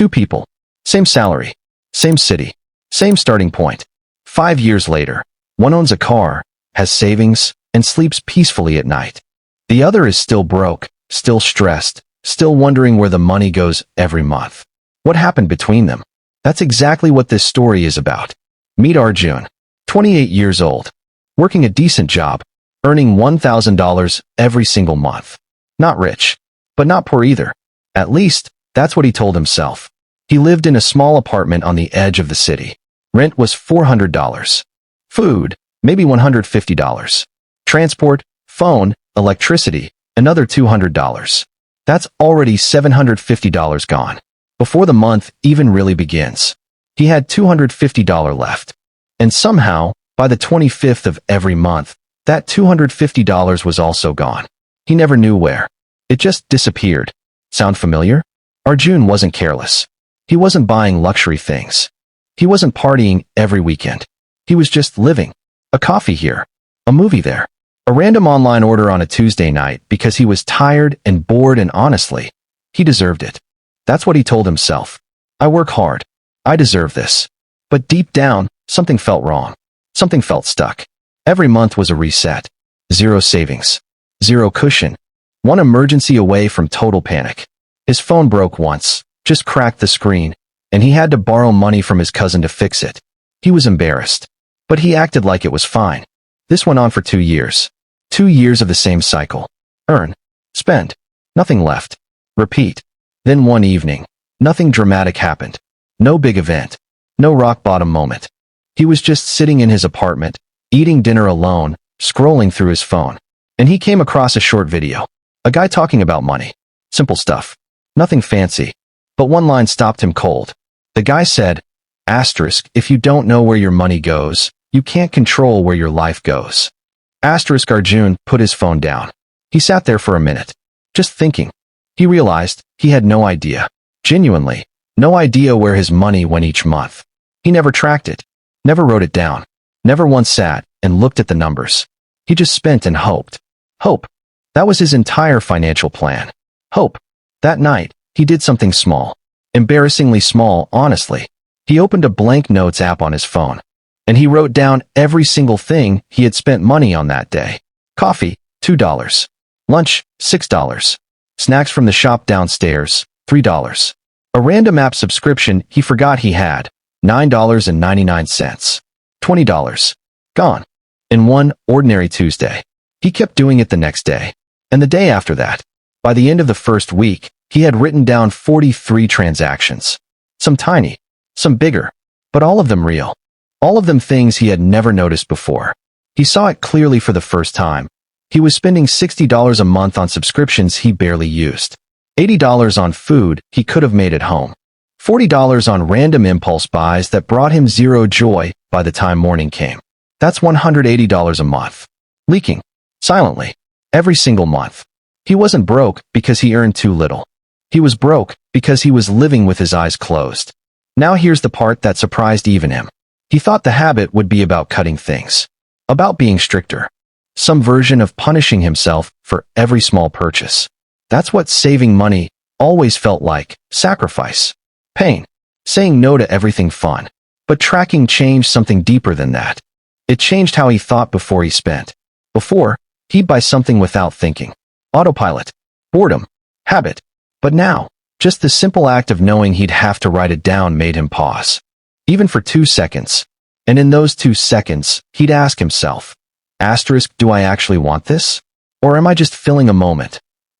Two people. Same salary. Same city. Same starting point. 5 years later, one owns a car, has savings, and sleeps peacefully at night. The other is still broke, still stressed, still wondering where the money goes every month. What happened between them? That's exactly what this story is about. Meet Arjun, 28 years old, working a decent job, earning $1,000 every single month. Not rich, but not poor either. At least, that's what he told himself. He lived in a small apartment on the edge of the city. Rent was $400. Food, maybe $150. Transport, phone, electricity, another $200. That's already $750 gone. Before the month even really begins, he had $250 left. And somehow, by the 25th of every month, that $250 was also gone. He never knew where. It just disappeared. Sound familiar? Arjun wasn't careless. He wasn't buying luxury things. He wasn't partying every weekend. He was just living. A coffee here, a movie there, a random online order on a Tuesday night because he was tired and bored, and honestly, he deserved it. That's what he told himself. I work hard. I deserve this. But deep down, something felt wrong. Something felt stuck. Every month was a reset. Zero savings. Zero cushion. One emergency away from total panic. His phone broke once, just cracked the screen, and he had to borrow money from his cousin to fix it. He was embarrassed, but he acted like it was fine. This went on for 2 years. 2 years of the same cycle. Earn. Spend. Nothing left. Repeat. Then one evening, nothing dramatic happened. No big event. No rock-bottom moment. He was just sitting in his apartment, eating dinner alone, scrolling through his phone. And he came across a short video. A guy talking about money. Simple stuff. Nothing fancy. But one line stopped him cold. The guy said, asterisk, if you don't know where your money goes, you can't control where your life goes. Asterisk. Arjun put his phone down. He sat there for a minute, just thinking. He realized he had no idea. Genuinely, no idea where his money went each month. He never tracked it. Never wrote it down. Never once sat and looked at the numbers. He just spent and hoped. Hope. That was his entire financial plan. Hope. That night, he did something small. Embarrassingly small, honestly. He opened a blank notes app on his phone. And he wrote down every single thing he had spent money on that day. Coffee, $2. Lunch, $6. Snacks from the shop downstairs, $3. A random app subscription he forgot he had, $9.99. $20. Gone. In one ordinary Tuesday. He kept doing it the next day. And the day after that. By the end of the first week, he had written down 43 transactions. Some tiny, some bigger, but all of them real. All of them things he had never noticed before. He saw it clearly for the first time. He was spending $60 a month on subscriptions he barely used. $80 on food he could have made at home. $40 on random impulse buys that brought him zero joy by the time morning came. That's $180 a month. Leaking. Silently. Every single month. He wasn't broke because he earned too little. He was broke because he was living with his eyes closed. Now here's the part that surprised even him. He thought the habit would be about cutting things. About being stricter. Some version of punishing himself for every small purchase. That's what saving money always felt like. Sacrifice. Pain. Saying no to everything fun. But tracking changed something deeper than that. It changed how he thought before he spent. Before, he'd buy something without thinking. Autopilot. Boredom. Habit. But now, just the simple act of knowing he'd have to write it down made him pause. Even for 2 seconds. And in those 2 seconds, he'd ask himself, asterisk, do I actually want this? Or am I just filling a moment?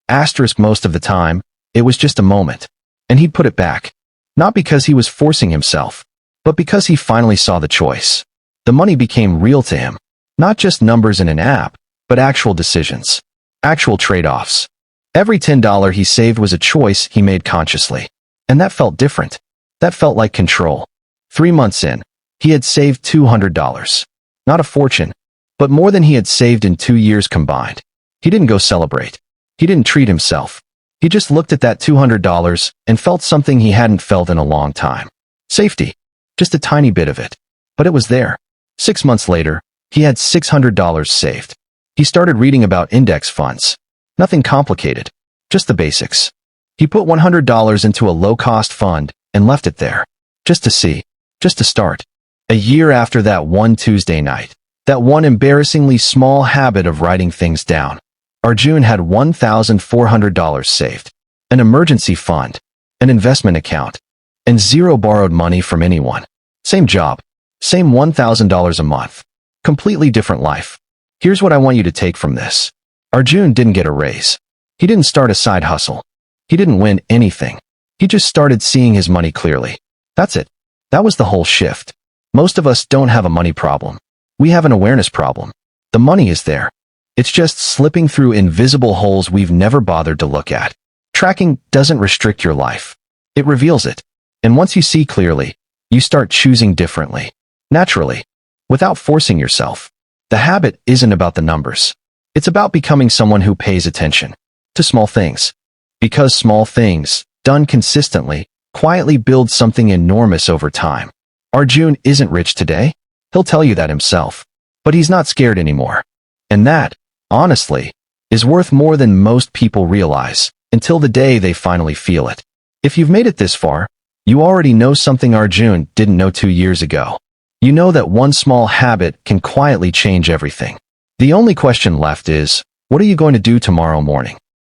Asterisk, most of the time, it was just a moment. And he'd put it back. Not because he was forcing himself, but because he finally saw the choice. The money became real to him. Not just numbers in an app, but actual decisions. Actual trade-offs. Every $10 he saved was a choice he made consciously. And that felt different. That felt like control. 3 months in, he had saved $200. Not a fortune, but more than he had saved in 2 years combined. He didn't go celebrate. He didn't treat himself. He just looked at that $200 and felt something he hadn't felt in a long time. Safety. Just a tiny bit of it. But it was there. 6 months later, he had $600 saved. He started reading about index funds. Nothing complicated. Just the basics. He put $100 into a low-cost fund, and left it there. Just to see. Just to start. A year after that one Tuesday night, that one embarrassingly small habit of writing things down, Arjun had $1,400 saved, an emergency fund, an investment account, and zero borrowed money from anyone. Same job, same $1,000 a month, completely different life. Here's what I want you to take from this. Arjun didn't get a raise. He didn't start a side hustle. He didn't win anything. He just started seeing his money clearly. That's it. That was the whole shift. Most of us don't have a money problem. We have an awareness problem. The money is there. It's just slipping through invisible holes we've never bothered to look at. Tracking doesn't restrict your life. It reveals it. And once you see clearly, you start choosing differently. Naturally. Without forcing yourself. The habit isn't about the numbers. It's about becoming someone who pays attention to small things. Because small things, done consistently, quietly build something enormous over time. Arjun isn't rich today. He'll tell you that himself. But he's not scared anymore. And that, honestly, is worth more than most people realize, until the day they finally feel it. If you've made it this far, you already know something Arjun didn't know 2 years ago. You know that one small habit can quietly change everything. The only question left is, what are you going to do tomorrow morning?